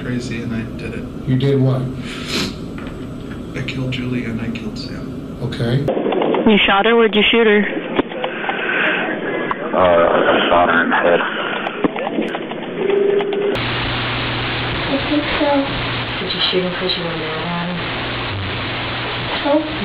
crazy and I did it. You did what? I killed Julie and I killed Sam. Okay. You shot her? Where'd you shoot her? I shot her in the head. I think so. Did you shoot him because you were mad at him?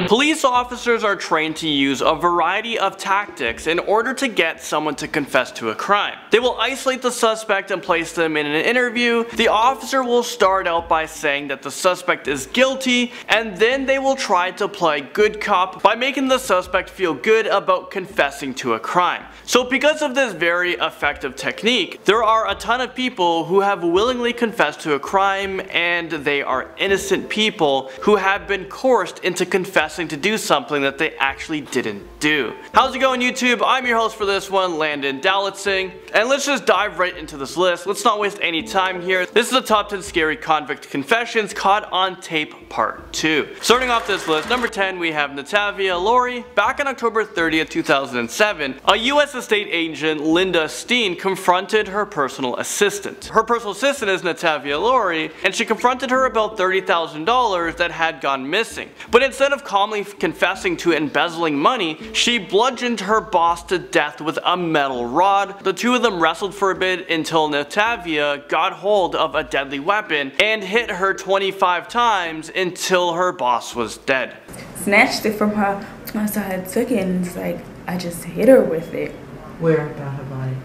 Police officers are trained to use a variety of tactics in order to get someone to confess to a crime. They will isolate the suspect and place them in an interview. The officer will start out by saying that the suspect is guilty, and then they will try to play good cop by making the suspect feel good about confessing to a crime. So because of this very effective technique, there are a ton of people who have willingly confessed to a crime, and they are innocent people who have been coerced into confessing to do something that they actually didn't do. How's it going, YouTube? I'm your host for this one, Landon Dalitzing, and let's just dive right into this list. Let's not waste any time here. This is the top 10 scary convict confessions caught on tape part 2. Starting off this list, number 10, we have Natavia Lori. Back on October 30th, 2007, a U.S. estate agent, Linda Steen, confronted her personal assistant. Her personal assistant is Natavia Lori, and she confronted her about $30,000 that had gone missing. But instead of calmly confessing to embezzling money, she bludgeoned her boss to death with a metal rod. The two of them wrestled for a bit until Natavia got hold of a deadly weapon and hit her 25 times until her boss was dead. Snatched it from her. So I took it and it's like, I just hit her with it. Where about her body?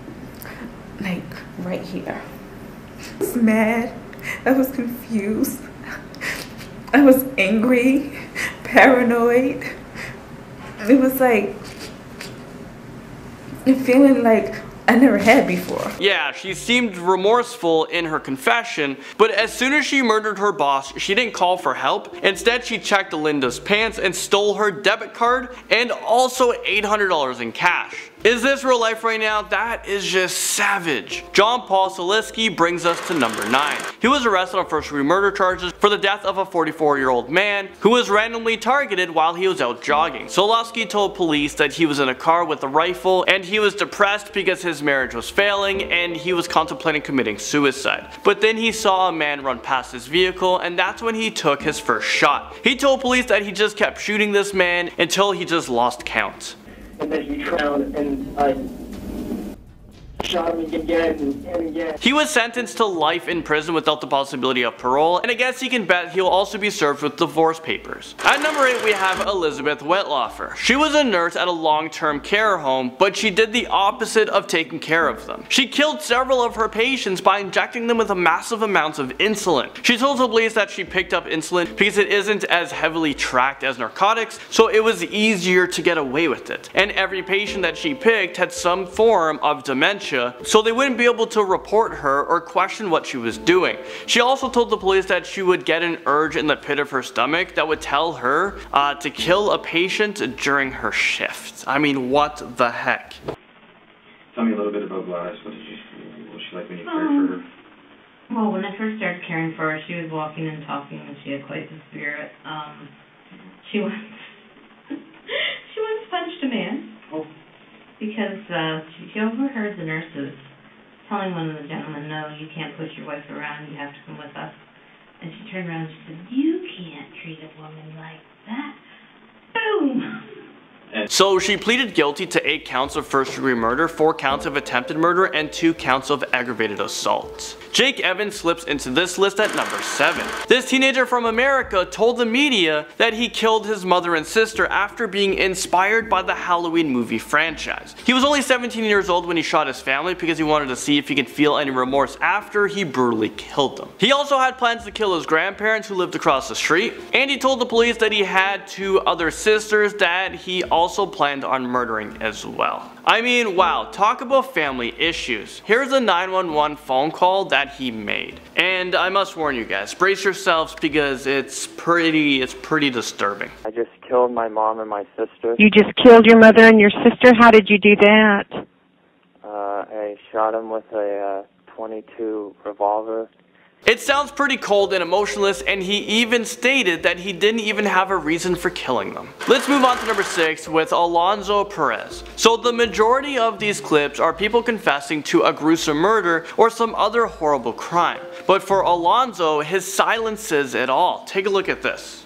Like, right here. I was mad. I was confused. I was angry, paranoid. It was like a feeling like I never had before. Yeah, she seemed remorseful in her confession, but as soon as she murdered her boss, she didn't call for help. Instead, she checked Linda's pants and stole her debit card and also $800 in cash. Is this real life right now? That is just savage. John Paul Saliski brings us to number 9. He was arrested on first-degree murder charges for the death of a 44-year-old man who was randomly targeted while he was out jogging. Saliski told police that he was in a car with a rifle and he was depressed because his marriage was failing and he was contemplating committing suicide. But then he saw a man run past his vehicle and that's when he took his first shot. He told police that he just kept shooting this man until he just lost count. And then he drowned, and I shot him again and again. He was sentenced to life in prison without the possibility of parole, and I guess you can bet he'll also be served with divorce papers. At number 8, we have Elizabeth WETTLAUFER. She was a nurse at a long-term care home, but she did the opposite of taking care of them. She killed several of her patients by injecting them with massive amounts of insulin. She told the police that she picked up insulin because it isn't as heavily tracked as narcotics, so it was easier to get away with it. And every patient that she picked had some form of dementia, so they wouldn't be able to report her or question what she was doing. She also told the police that she would get an urge in the pit of her stomach that would tell her to kill a patient during her shift. I mean, what the heck? Tell me a little bit about Gladys. What was she like when you cared for her? Well, when I first started caring for her, she was walking and talking, and she had quite the spirit. She once punched a man. Oh. Because she overheard the nurses telling one of the gentlemen, no, you can't push your wife around, you have to come with us. And she turned around and she said, you can't treat a woman like that. Boom! So she pleaded guilty to 8 counts of first-degree murder, 4 counts of attempted murder, and 2 counts of aggravated assault. Jake Evans slips into this list at number 7. This teenager from America told the media that he killed his mother and sister after being inspired by the Halloween movie franchise. He was only 17 years old when he shot his family because he wanted to see if he could feel any remorse after he brutally killed them. He also had plans to kill his grandparents who lived across the street, and he told the police that he had 2 other sisters that he also planned on murdering as well. I mean, wow, talk about family issues. Here's a 911 phone call that he made. And I must warn you guys, brace yourselves because it's pretty disturbing. I just killed my mom and my sister. You just killed your mother and your sister? How did you do that? I shot him with a .22 revolver It sounds pretty cold and emotionless, and he even stated that he didn't even have a reason for killing them. Let's move on to number 6 with Alonso Perez. So the majority of these clips are people confessing to a gruesome murder or some other horrible crime. But for Alonso, his silence says it all. Take a look at this.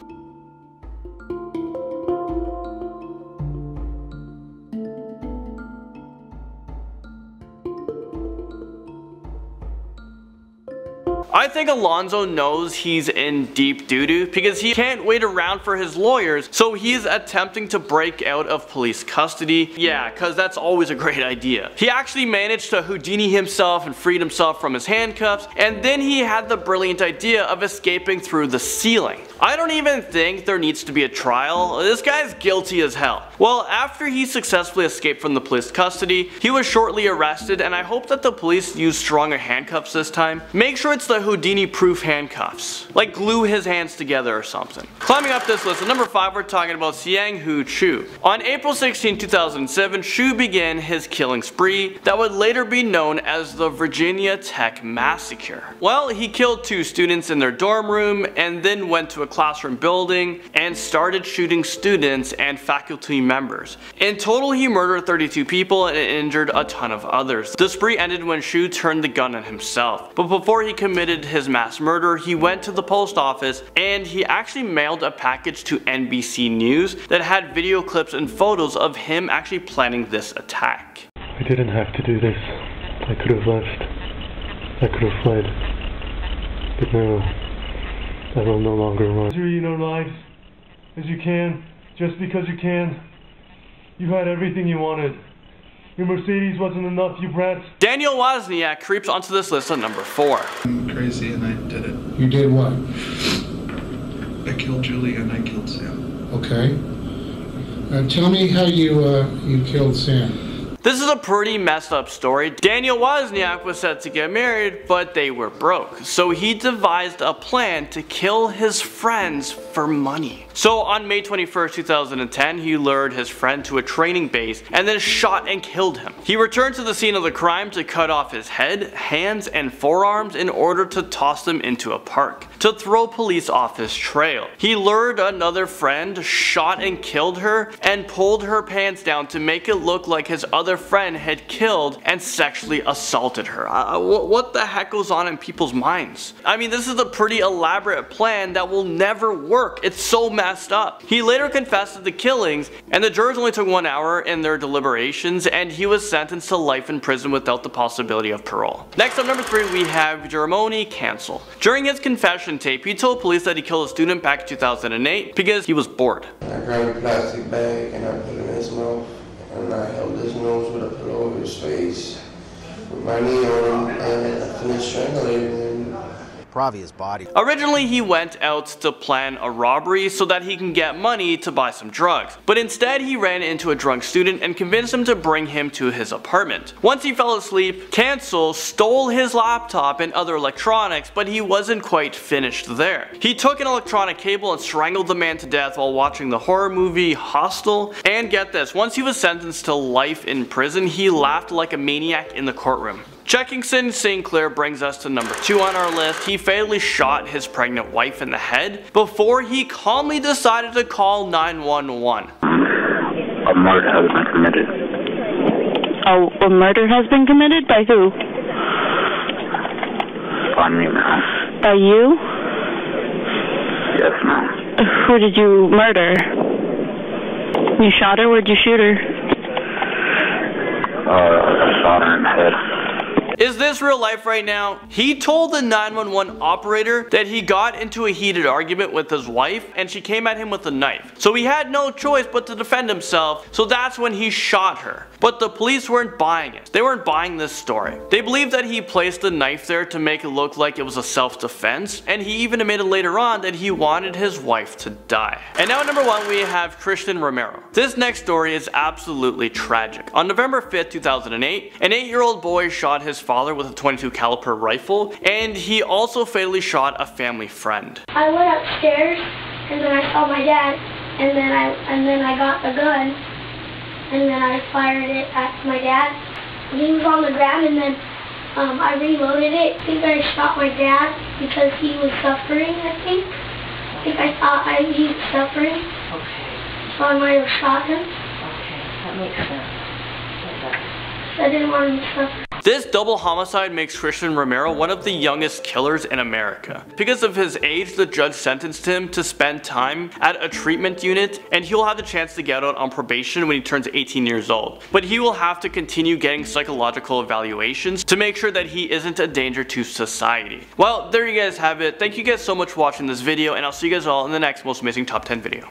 I think Alonso knows he's in deep doo-doo because he can't wait around for his lawyers, so he's attempting to break out of police custody. Yeah, cause that's always a great idea. He actually managed to Houdini himself and freed himself from his handcuffs, and then he had the brilliant idea of escaping through the ceiling. I don't even think there needs to be a trial. This guy's guilty as hell. Well, after he successfully escaped from the police custody, he was shortly arrested, and I hope that the police use stronger handcuffs this time. Make sure it's the Houdini-proof handcuffs. Like glue his hands together or something. Climbing up this list, at number 5 we're talking about Xiang-Hu Chu. On April 16, 2007, Chu began his killing spree that would later be known as the Virginia Tech Massacre. Well, he killed 2 students in their dorm room and then went to a classroom building and started shooting students and faculty members. In total, he murdered 32 people and injured a ton of others. The spree ended when Chu turned the gun on himself, but before he committed his mass murder, he went to the post office and he actually mailed a package to NBC News that had video clips and photos of him actually planning this attack. I didn't have to do this. I could have left. I could have fled. But no. I will no longer run. As you know lives as you can, just because you can. You had everything you wanted. Your Mercedes wasn't enough, you brats. Daniel Wozniak creeps onto this list at number 4. I'm crazy and I did it. You did what? I killed Julie and I killed Sam. Okay. Tell me how you killed Sam. This is a pretty messed up story. Daniel Wozniak was set to get married, but they were broke. So he devised a plan to kill his friends for money. So on May 21st, 2010, he lured his friend to a training base and then shot and killed him. He returned to the scene of the crime to cut off his head, hands, and forearms in order to toss them into a park to throw police off his trail. He lured another friend, shot and killed her, and pulled her pants down to make it look like his other friend had killed and sexually assaulted her. What the heck goes on in people's minds? I mean, this is a pretty elaborate plan that will never work. It's so messed up. He later confessed to the killings, and the jurors only took 1 hour in their deliberations, and he was sentenced to life in prison without the possibility of parole. Next up, number 3, we have Jeromie Cancel. During his confession tape, he told police that he killed a student back in 2008 because he was bored. I grabbed a plastic bag and I put it in his mouth, and I held his nose with a pillow over his face, with my knee on him, and I finished strangulating him. Probably his body. Originally, he went out to plan a robbery so that he can get money to buy some drugs, but instead he ran into a drunk student and convinced him to bring him to his apartment. Once he fell asleep, Cancel stole his laptop and other electronics, but he wasn't quite finished there. He took an electronic cable and strangled the man to death while watching the horror movie Hostel, and get this, once he was sentenced to life in prison, he laughed like a maniac in the courtroom. Checkington St. Clair brings us to number 2 on our list. He fatally shot his pregnant wife in the head before he calmly decided to call 911. A murder has been committed. Oh, a murder has been committed? By who? By me, ma'am. By you? Yes, ma'am. Who did you murder? You shot her? Where'd you shoot her? I shot her in the head. Is this real life right now? He told the 911 operator that he got into a heated argument with his wife and she came at him with a knife. So he had no choice but to defend himself, so that's when he shot her. But the police weren't buying it. They weren't buying this story. They believed that he placed the knife there to make it look like it was a self-defense, and he even admitted later on that he wanted his wife to die. And now at number 1 we have Christian Romero. This next story is absolutely tragic. On November 5th, 2008, an 8-year-old boy shot his father with a .22 caliber rifle, and he also fatally shot a family friend. I went upstairs and then I saw my dad, and then I got the gun and then I fired it at my dad. He was on the ground, and then I reloaded it. I think I shot my dad because he was suffering, I think. I think I thought he was suffering. Okay. So I might have shot him. Okay, that makes sense. I didn't want him to suffer. This double homicide makes Christian Romero one of the youngest killers in America. Because of his age, the judge sentenced him to spend time at a treatment unit, and he'll have the chance to get out on probation when he turns 18 years old. But he will have to continue getting psychological evaluations to make sure that he isn't a danger to society. Well, there you guys have it. Thank you guys so much for watching this video, and I'll see you guys all in the next most amazing top 10 video.